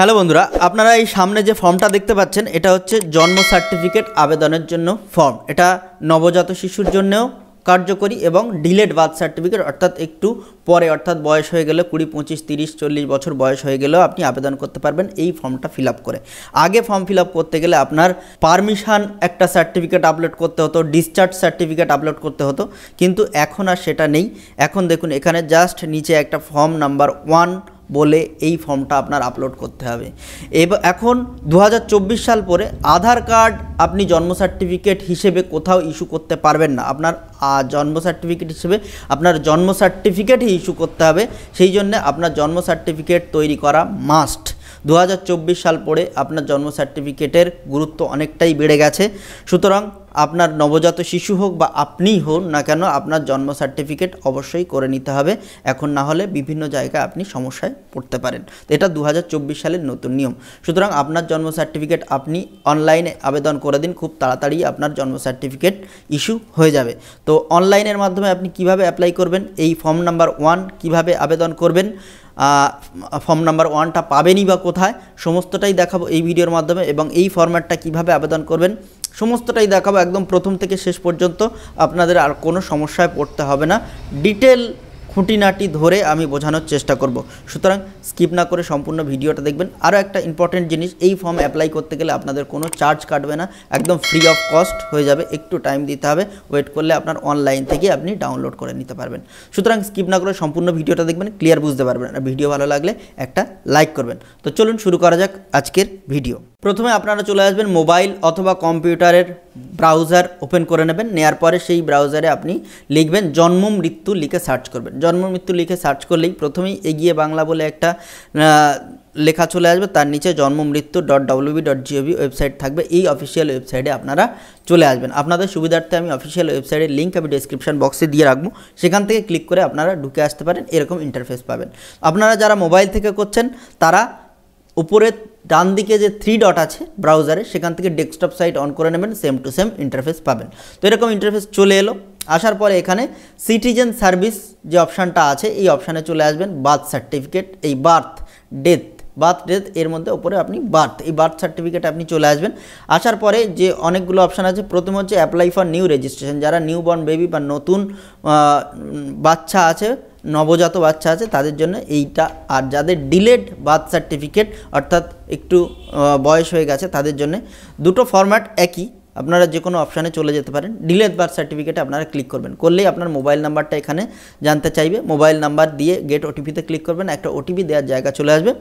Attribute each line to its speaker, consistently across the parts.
Speaker 1: Hello বন্ধুরা, আপনারা এই সামনে যে ফর্মটা দেখতে পাচ্ছেন এটা হচ্ছে জন্ম সার্টিফিকেট আবেদনের জন্য ফর্ম। এটা নবজাত শিশুর জন্যও কার্যকরী এবং ডিলেড বার্থ সার্টিফিকেট অর্থাৎ একটু পরে অর্থাৎ বয়স হয়ে গেলে 20, 25, 30, 40 বছর বয়স হয়ে গেলেও আপনি আবেদন করতে পারবেন এই ফর্মটা ফিল আপ করে। আগে ফর্ম ফিল আপ করতে গেলে আপনার পারমিশন একটা সার্টিফিকেট আপলোড করতে হতো, ডিসচার্জ সার্টিফিকেট আপলোড করতে হতো, কিন্তু এখন আর সেটা নেই। এখন দেখুন এখানে জাস্ট নিচে একটা ফর্ম নাম্বার 1 বলে এই ফর্মটা আপনার আপলোড করতে হবে। এখন 2024 সাল পরে আধার কার্ড আপনি জন্ম সার্টিফিকেট হিসেবে কোথাও ইস্যু করতে পারবেন না। আপনার জন্ম সার্টিফিকেট হিসেবে আপনার জন্ম সার্টিফিকেটই ইস্যু করতে হবে। সেই জন্য আপনার জন্ম সার্টিফিকেট তৈরি করা মাস্ট। 2024 সাল পরে আপনার জন্ম সার্টিফিকেটের গুরুত্ব অনেকটাই বেড়ে গেছে। সুতরাং আপনার নবজাত শিশু হোক বা আপনিই হন না কেন আপনার জন্ম সার্টিফিকেট অবশ্যই করে নিতে হবে। এখন না হলে বিভিন্ন জায়গায় আপনি সমস্যায় পড়তে পারেন। এটা 2024 সালের নতুন নিয়ম। সুতরাং আপনার জন্ম সার্টিফিকেট আপনি অনলাইনে আবেদন করে দিন, খুব তাড়াতাড়ি আপনার জন্ম সার্টিফিকেট ইস্যু হয়ে যাবে। তো অনলাইনের মাধ্যমে আপনি কিভাবে অ্যাপ্লাই করবেন, এই ফর্ম নাম্বার 1 কিভাবে আবেদন করবেন, ফর্ম নাম্বার 1টা পাবেনই বা কোথায়, সমস্তটাই দেখাবো এই ভিডিওর মাধ্যমে। এবং এই ফরম্যাটটা কিভাবে আবেদন করবেন সমস্তটাই দেখাবো একদম প্রথম থেকে শেষ পর্যন্ত। আপনাদের আর কোনো সমস্যায় পড়তে হবে না, ডিটেল খুঁটিনাটি ধরে আমি বোঝানোর চেষ্টা করব। সুতরাং স্কিপ না করে সম্পূর্ণ ভিডিওটা দেখবেন। আরও একটা ইম্পর্টেন্ট জিনিস, এই ফর্ম অ্যাপ্লাই করতে গেলে আপনাদের কোনো চার্জ কাটবে না, একদম ফ্রি অফ কস্ট হয়ে যাবে। একটু টাইম দিতে হবে, ওয়েট করলে আপনার অনলাইন থেকে আপনি ডাউনলোড করে নিতে পারবেন। সুতরাং স্কিপ না করে সম্পূর্ণ ভিডিওটা দেখবেন, ক্লিয়ার বুঝতে পারবেন। আর ভিডিও ভালো লাগলে একটা লাইক করবেন। তো চলুন শুরু করা যাক আজকের ভিডিও। প্রথমে আপনারা চলে আসবেন মোবাইল অথবা কম্পিউটারের ব্রাউজার ওপেন করে নেবেন। নেওয়ার পরে সেই ব্রাউজারে আপনি লিখবেন জন্ম মৃত্যু লিখে সার্চ করবেন। জন্ম মৃত্যু লিখে সার্চ করলেই প্রথমেই এগিয়ে বাংলা বলে একটা লেখা চলে আসবে, তার নিচে জন্মমৃত্যু.wb.gov ওয়েবসাইট থাকবে। এই অফিসিয়াল ওয়েবসাইটে আপনারা চলে আসবেন। আপনাদের সুবিধার্থে আমি অফিসিয়াল ওয়েবসাইটের লিঙ্ক আমি ডেসক্রিপশন বক্সে দিয়ে রাখবো, সেখান থেকে ক্লিক করে আপনারা ঢুকে আসতে পারেন। এরকম ইন্টারফেস পাবেন। আপনারা যারা মোবাইল থেকে করছেন তারা উপরে ডান দিকে যে 3 ডট আছে ব্রাউজারে, সেখান থেকে ডেস্কটপ সাইট অন করে নেবেন, সেম টু সেম ইন্টারফেস পাবেন। তো এরকম ইন্টারফেস চলে এলো। আসার পরে এখানে সিটিজেন সার্ভিস যে অপশানটা আছে এই অপশানে চলে আসবেন। বার্থ সার্টিফিকেট, এই বার্থ ডেথ এর মধ্যে উপরে আপনি এই বার্থ সার্টিফিকেট আপনি চলে আসবেন। আসার পরে যে অনেকগুলো অপশান আছে, প্রথম হচ্ছে অ্যাপ্লাই ফর নিউ রেজিস্ট্রেশন। যারা নিউ বর্ন বেবি বা নতুন বাচ্চা আছে, নবজাত বাচ্চা আছে তাদের জন্য এইটা। আর যাদের ডিলেড বার্থ সার্টিফিকেট অর্থাৎ একটু বয়স হয়ে গেছে তাদের জন্য দুটো ফরম্যাট একই, আপনারা যে কোনো অপশানে চলে যেতে পারেন। ডিলেড বার্থ সার্টিফিকেটে আপনারা ক্লিক করবেন, করলেই আপনার মোবাইল নাম্বারটা এখানে জানতে চাইবে। মোবাইল নাম্বার দিয়ে গেট ওটিপিতে ক্লিক করবেন, একটা ওটিপি দেওয়ার জায়গা চলে আসবে,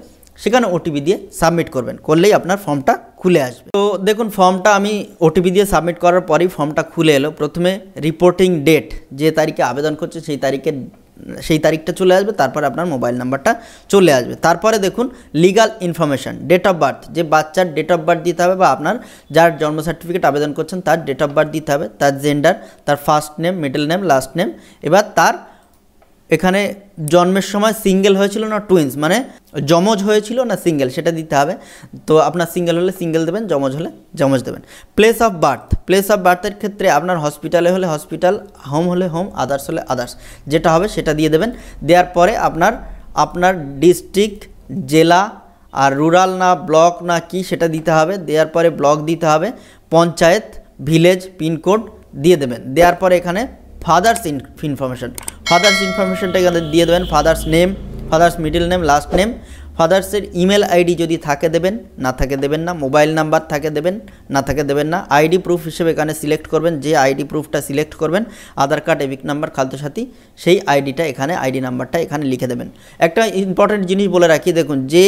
Speaker 1: সেখানে ওটিপি দিয়ে সাবমিট করবেন, করলেই আপনার ফর্মটা খুলে আসবে। তো দেখুন ফর্মটা আমি ওটিপি দিয়ে সাবমিট করার পরেই ফর্মটা খুলে এলো। প্রথমে রিপোর্টিং ডেট, যে তারিখে আবেদন করছে সেই তারিখটা চলে আসবে, তারপরে আপনার মোবাইল নাম্বারটা চলে আসবে। তারপরে দেখুন legal information, date of birth, যে বাচ্চার ডেট অফ বার্থ দিতে হবে বা আপনার যার জন্ম সার্টিফিকেট আবেদন করছেন তার ডেট অফ বার্থ দিতে হবে, তার জেন্ডার, তার first name, middle name, last name. এবার তার এখানে জন্মের সময় সিঙ্গেল হয়েছিল না টুইন্স, মানে যমজ হয়েছিল না সিঙ্গেল, সেটা দিতে হবে। তো আপনার সিঙ্গেল হলে সিঙ্গেল দেবেন, যমজ হলে যমজ দেবেন। প্লেস অফ বার্থের ক্ষেত্রে আপনার হসপিটালে হলে হসপিটাল, হোম হলে হোম, আদার্স হলে আদার্স, যেটা হবে সেটা দিয়ে দেবেন। দেওয়ার পরে আপনার ডিস্ট্রিক্ট, জেলা আর রুরাল না ব্লক না কি সেটা দিতে হবে। দেওয়ার পরে ব্লক দিতে হবে, পঞ্চায়েত, ভিলেজ, পিনকোড দিয়ে দেবেন। দেওয়ার পরে এখানে ফাদার্স ইনফরমেশনটা এখানে দিয়ে দেবেন। Father's name, father's middle name, last name, ফাদার্সের ইমেল আইডি যদি থাকে দেবেন, না থাকে দেবেন না। মোবাইল নাম্বার থাকে দেবেন, না থাকে দেবেন না। আইডি প্রুফ হিসেবে এখানে সিলেক্ট করবেন, যে আইডি প্রুফটা সিলেক্ট করবেন, আধার কার্ড, এবিক নাম্বার, খাদ্যসাথী, সেই আইডিটা এখানে, আইডি নাম্বারটা এখানে লিখে দেবেন। একটা ইম্পর্টেন্ট জিনিস বলে রাখি, দেখুন যে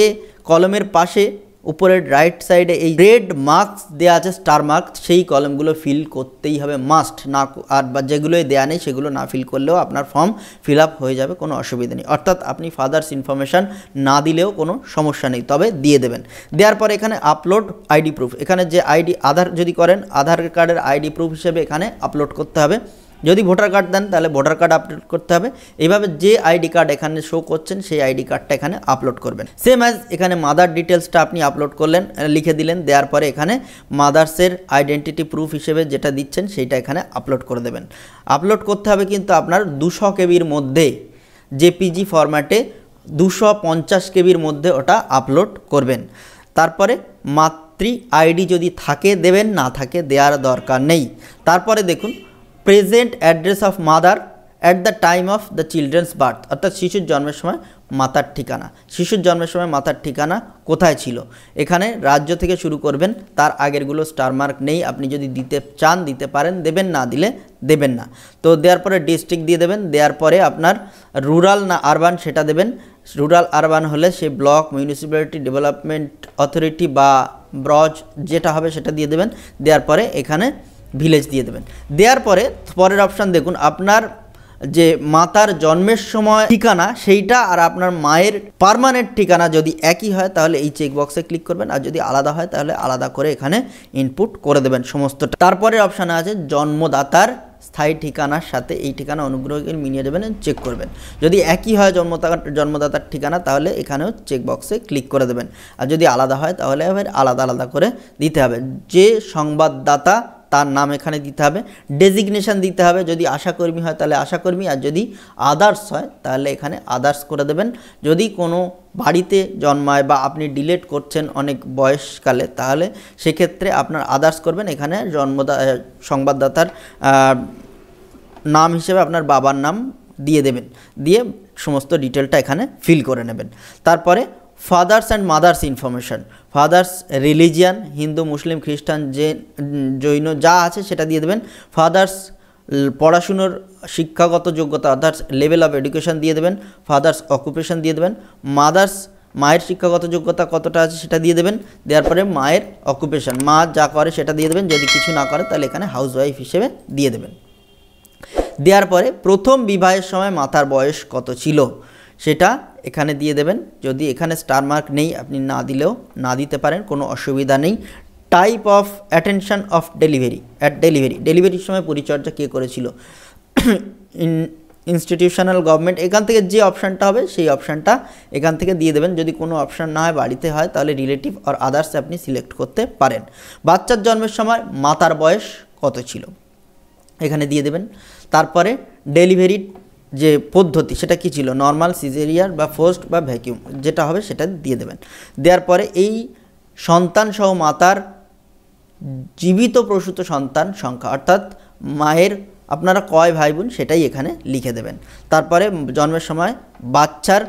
Speaker 1: কলমের পাশে উপরের রাইট সাইডে এই রেড মার্কস দেওয়া আছে, স্টার মার্কস, সেই কলমগুলো ফিল করতেই হবে মাস্ট। না আর বা যেগুলোই দেওয়া নেই সেগুলো না ফিল করলেও আপনার ফর্ম ফিল আপ হয়ে যাবে, কোনো অসুবিধা নেই। অর্থাৎ আপনি ফাদার্স ইনফরমেশান না দিলেও কোনো সমস্যা নেই, তবে দিয়ে দেবেন। দেওয়ার পরে এখানে আপলোড আইডি প্রুফ, এখানে যে আইডি, আধার যদি করেন আধার কার্ডের আইডি প্রুফ হিসেবে এখানে আপলোড করতে হবে। যদি ভোটার কার্ড দেন তাহলে ভোটার কার্ড আপলোড করতে হবে। এইভাবে যে আইডি কার্ড এখানে শো করছেন সেই আইডি কার্ডটা এখানে আপলোড করবেন। সেম অ্যাজ এখানে মাদার ডিটেলসটা আপনি আপলোড করলেন, লিখে দিলেন। দেওয়ার পরে এখানে মাদার্সের আইডেন্টিটি প্রুফ হিসেবে যেটা দিচ্ছেন সেইটা এখানে আপলোড করে দেবেন। আপলোড করতে হবে কিন্তু আপনার 200 কেবির মধ্যে জেপিজি ফরম্যাটে 250 কেবির মধ্যে ওটা আপলোড করবেন। তারপরে মাতৃ আইডি যদি থাকে দেবেন, না থাকে দেওয়ার দরকার নেই। তারপরে দেখুন present address of mother at the time of the children's birth, অর্থাৎ শিশুর জন্মের সময় মাতার ঠিকানা। শিশুর জন্মের সময় মাতার ঠিকানা কোথায় ছিল, এখানে রাজ্য থেকে শুরু করবেন, তার আগেরগুলো স্টার মার্ক নেই, আপনি যদি দিতে চান দিতে পারেন, দেবেন না দিলে দেবেন না। তো দেওয়ার পরে ডিস্ট্রিক্ট দিয়ে দেবেন, দেওয়ার পরে আপনার রুরাল না আরবান সেটা দেবেন। রুরাল আরবান হলে সে ব্লক, মিউনিসিপ্যালিটি ডেভেলপমেন্ট অথরিটি বা ব্রজ যেটা হবে সেটা দিয়ে দেবেন। দেওয়ার পরে এখানে ভিলেজ দিয়ে দেবেন। দেওয়ার পরে পরের অপশান দেখুন, আপনার যে মাতার জন্মের সময় ঠিকানা সেইটা আর আপনার মায়ের পার্মানেন্ট ঠিকানা যদি একই হয় তাহলে এই চেকবক্সে ক্লিক করবেন, আর যদি আলাদা হয় তাহলে আলাদা করে এখানে ইনপুট করে দেবেন সমস্তটা। তারপরে অপশানে আছে জন্মদাতার স্থায়ী ঠিকানার সাথে এই ঠিকানা অনুগ্রহ করে মিলিয়ে দেবেন, চেক করবেন। যদি একই হয় জন্মদাতার ঠিকানা তাহলে এখানেও চেকবক্সে ক্লিক করে দেবেন, আর যদি আলাদা হয় তাহলে আলাদা আলাদা করে দিতে হবে। যে সংবাদদাতা তার নাম এখানে দিতে হবে, ডেজিগনেশন দিতে হবে, যদি আশাকর্মী হয় তাহলে আশাকর্মী, আর যদি আদার্স হয় তাহলে এখানে আদার্স করে দেবেন। যদি কোনো বাড়িতে জন্মায় বা আপনি ডিলেট করছেন অনেক বয়সকালে তাহলে সেক্ষেত্রে আপনার আদার্স করবেন, এখানে সংবাদদাতার নাম হিসেবে আপনার বাবার নাম দিয়ে দেবেন, দিয়ে সমস্ত ডিটেলটা এখানে ফিল করে নেবেন। তারপরে father's and mother's information, father's religion, Hindu, Muslim, খ্রিস্টান, জৈন যা আছে সেটা দিয়ে দেবেন। ফাদার্স পড়াশুনোর শিক্ষাগত যোগ্যতা অর্থাৎ লেভেল অফ এডুকেশন দিয়ে দেবেন। ফাদার্স অকুপেশন দিয়ে দেবেন। মাদার্স মায়ের শিক্ষাগত যোগ্যতা কতটা আছে সেটা দিয়ে দেবেন। দেওয়ার পরে মায়ের অকুপেশন, মা যা করে সেটা দিয়ে দেবেন, যদি কিছু না করে তাহলে এখানে হাউসওয়াইফ হিসেবে দিয়ে দেবেন। দেওয়ার পরে প্রথম বিবাহের সময় মাতার বয়স কত ছিল সেটা এখানে দিয়ে দেবেন। যদি এখানে স্টার মার্ক নেই আপনি না দিলেও না দিতে পারেন, কোনো অসুবিধা নেই। টাইপ অফ অ্যাটেনশন অফ ডেলিভারির সময় পরিচর্যা কে করেছিল, ইনস্টিটিউশনাল গভর্নমেন্ট, এখান থেকে যে অপশানটা হবে সেই অপশানটা এখান থেকে দিয়ে দেবেন। যদি কোনো অপশান না হয় বাড়িতে হয় তাহলে রিলেটিভ আর আদার্স আপনি সিলেক্ট করতে পারেন। বাচ্চার জন্মের সময় মাতার বয়স কত ছিল এখানে দিয়ে দেবেন। তারপরে ডেলিভারির যে পদ্ধতি সেটা কি ছিল, নর্মাল, সিজেরিয়ান বা ফোর্সড বা ভ্যাকিউম, যেটা হবে সেটা দিয়ে দেবেন। দেওয়ার পরে এই সন্তান সহ মাতার জীবিত প্রসূত সন্তান সংখ্যা অর্থাৎ মায়ের আপনারা কয় ভাই বোন সেটাই এখানে লিখে দেবেন। তারপরে জন্মের সময় বাচ্চার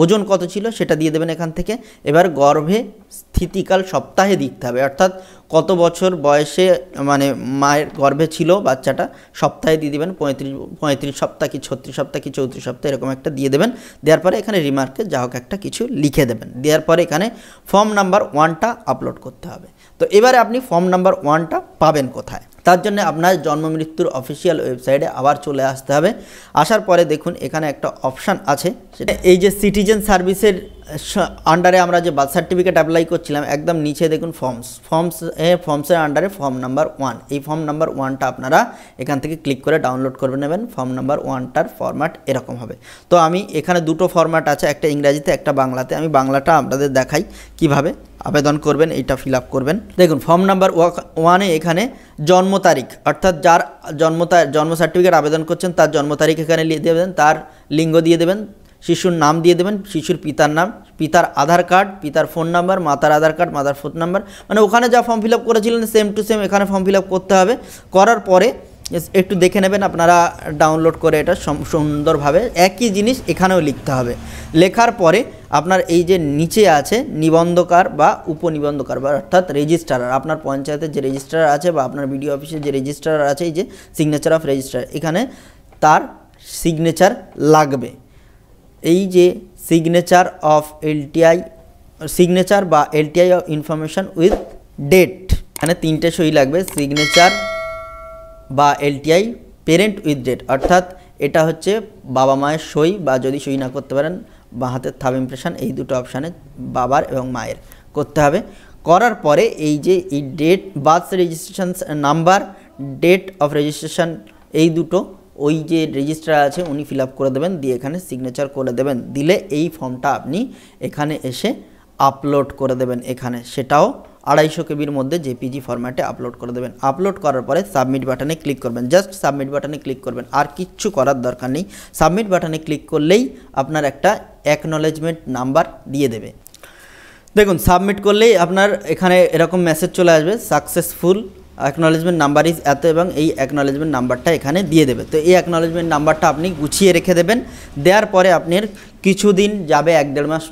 Speaker 1: ওজন কত ছিল সেটা দিয়ে দেবেন এখান থেকে। এবার গর্ভে স্থিতিকাল সপ্তাহে দিতে হবে, অর্থাৎ কত বছর বয়সে মানে মায়ের গর্ভে ছিল বাচ্চাটা সপ্তাহে দিয়ে দেবেন, 35 সপ্তাহ কি 36 সপ্তাহ কি 34 সপ্তাহ এরকম একটা দিয়ে দেবেন। দেওয়ার পরে এখানে রিমার্কে যা হোক একটা কিছু লিখে দেবেন। দেওয়ার পরে এখানে ফর্ম নাম্বার 1টা আপলোড করতে হবে। তো এবারে আপনি ফর্ম নাম্বার 1টা পাবেন কোথায়, তার জন্য আপনার জন্ম মৃত্যুর অফিসিয়াল ওয়েবসাইটে আবার চলে আসতে হবে। আসার পরে দেখুন এখানে একটা অপশান আছে, সেটা এই যে সিটিজেন সার্ভিসের আন্ডারে আমরা যে বার্থ সার্টিফিকেট অ্যাপ্লাই করছিলাম একদম নিচে দেখুন ফর্মসের আন্ডারে ফর্ম নাম্বার 1, এই ফর্ম নাম্বার 1টা আপনারা এখান থেকে ক্লিক করে ডাউনলোড করে নেবেন। ফর্ম নাম্বার 1টার ফরম্যাট এরকম হবে। তো আমি এখানে দুটো ফরম্যাট আছে, একটা ইংরাজিতে একটা বাংলাতে, আমি বাংলাটা আপনাদের দেখাই কিভাবে আবেদন করবেন, এইটা ফিল আপ করবেন। দেখুন ফর্ম নাম্বার 1-এ এখানে জন্ম তারিখ অর্থাৎ যার জন্ম সার্টিফিকেট আবেদন করছেন তার জন্ম তারিখ এখানে দিয়ে দেবেন, তার লিঙ্গ দিয়ে দেবেন, শিশুর নাম দিয়ে দেবেন, শিশুর পিতার নাম, পিতার আধার কার্ড, পিতার ফোন নাম্বার, মাতার আধার কার্ড, মাতার ফোন নাম্বার, মানে ওখানে যা ফর্ম ফিল আপ করেছিলেন সেম টু সেম এখানে ফর্ম ফিল আপ করতে হবে। করার পরে একটু দেখে নেবেন আপনারা ডাউনলোড করে, এটা সুন্দরভাবে একই জিনিস এখানেও লিখতে হবে। লেখার পরে আপনার এই যে নিচে আছে নিবন্ধকার বা উপনিবন্ধকার বা অর্থাৎ রেজিস্ট্রার, আপনার পঞ্চায়েতের যে রেজিস্ট্রার আছে বা আপনার বিডিও অফিসের যে রেজিস্ট্রার আছে, এই যে সিগনেচার অফ রেজিস্ট্রার, এখানে তার সিগনেচার লাগবে। এই যে সিগনেচার অফ এলটিআই, সিগনেচার বা LTI of information with date, এখানে 3টে সই লাগবে। সিগনেচার বা এলটিআই পেরেন্ট উইথ ডেট, অর্থাৎ এটা হচ্ছে বাবা মায়ের সই বা যদি সই না করতে পারেন বা হাতের থাব ইমপ্রেশন, এই দুটো অপশানে বাবার এবং মায়ের করতে হবে। করার পরে এই যে এই date, birth registration number, date of registration, এই দুটো ওই যে রেজিস্ট্রার আছে উনি ফিল আপ করে দেবেন, দিয়ে এখানে সিগনেচার করে দেবেন। দিলে এই ফর্মটা আপনি এখানে এসে আপলোড করে দেবেন, এখানে সেটাও 250 কেবির মধ্যে জেপিজি ফরম্যাটে আপলোড করে দেবেন। আপলোড করার পরে সাবমিট বাটনে ক্লিক করবেন, জাস্ট সাবমিট বাটনে ক্লিক করবেন, আর কিচ্ছু করার দরকার নেই। সাবমিট বাটনে ক্লিক করলেই আপনার একটা অ্যাকনলেজমেন্ট নাম্বার দিয়ে দেবে। দেখুন সাবমিট করলেই আপনার এখানে এরকম মেসেজ চলে আসবে, সাকসেসফুল অ্যাকনলেজমেন্ট নাম্বার ইজ এত, এবং এই অ্যাকনলেজমেন্ট নাম্বারটা এখানে দিয়ে দেবে। তো এই অ্যাকনলেজমেন্ট নাম্বারটা আপনি গুছিয়ে রেখে দেবেন। দেওয়ার পরে আপনার কিছুদিন যাবে, 1-1.5 মাস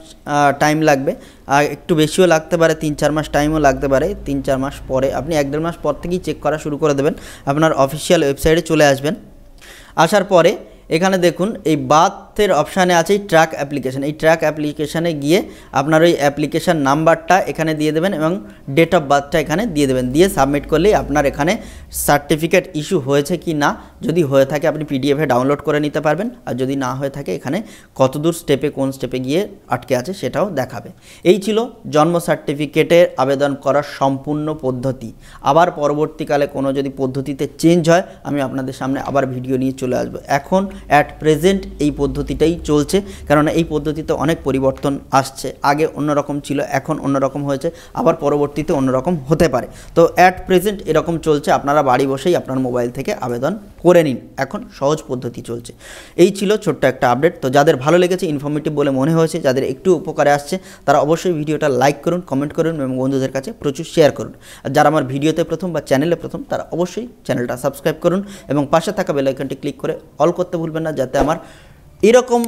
Speaker 1: টাইম লাগবে, আর একটু বেশিও লাগতে পারে, 3-4 মাস টাইমও লাগতে পারে। 3-4 মাস পরে আপনি 1-1.5 মাস পর থেকেই চেক করা শুরু করে দেবেন। আপনার অফিসিয়াল ওয়েবসাইটে চলে আসবেন। আসার পরে এখানে দেখুন এই বার্থের অপশানে আছে এই ট্র্যাক অ্যাপ্লিকেশান। এই ট্র্যাক অ্যাপ্লিকেশানে গিয়ে আপনার ওই অ্যাপ্লিকেশান নাম্বারটা এখানে দিয়ে দেবেন এবং ডেট অফ বার্থটা এখানে দিয়ে দেবেন। দিয়ে সাবমিট করলেই আপনার এখানে সার্টিফিকেট ইস্যু হয়েছে কি না, যদি হয়ে থাকে আপনি পিডিএফে ডাউনলোড করে নিতে পারবেন, আর যদি না হয়ে থাকে এখানে কতদূর স্টেপে, কোন স্টেপে গিয়ে আটকে আছে সেটাও দেখাবে। এই ছিল জন্ম সার্টিফিকেটের আবেদন করার সম্পূর্ণ পদ্ধতি। আবার পরবর্তীকালে কোনো যদি পদ্ধতিতে চেঞ্জ হয় আমি আপনাদের সামনে আবার ভিডিও নিয়ে চলে আসবো। এখন অ্যাট প্রেজেন্ট এই পদ্ধতিটাই চলছে, কারণ এই পদ্ধতিতে অনেক পরিবর্তন আসছে। আগে অন্যরকম ছিল, এখন অন্যরকম হয়েছে, আবার পরবর্তীতে অন্যরকম হতে পারে। তো অ্যাট প্রেজেন্ট এরকম চলছে, আপনারা বাড়ি বসেই আপনার মোবাইল থেকে আবেদন করে নিন, এখন সহজ পদ্ধতি চলছে। এই ছিল ছোট্ট একটা আপডেট। তো যাদের ভালো লেগেছে, ইনফরমেটিভ বলে মনে হয়েছে, যাদের একটু উপকারে আসছে, তারা অবশ্যই ভিডিওটা লাইক করুন, কমেন্ট করুন এবং বন্ধুদের কাছে প্রচুর শেয়ার করুন। আর যারা আমার ভিডিওতে প্রথম বা চ্যানেলে প্রথম, তারা অবশ্যই চ্যানেলটা সাবস্ক্রাইব করুন এবং পাশে থাকা বেল আইকনটি ক্লিক করে অল করতে ভুলবেন না, যাতে আমার এরকম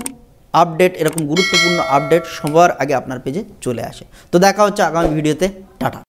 Speaker 1: আপডেট, এরকম গুরুত্বপূর্ণ আপডেট সবার আগে আপনার পেজে চলে আসে। তো দেখা হচ্ছে আগামী ভিডিওতে। টাটা।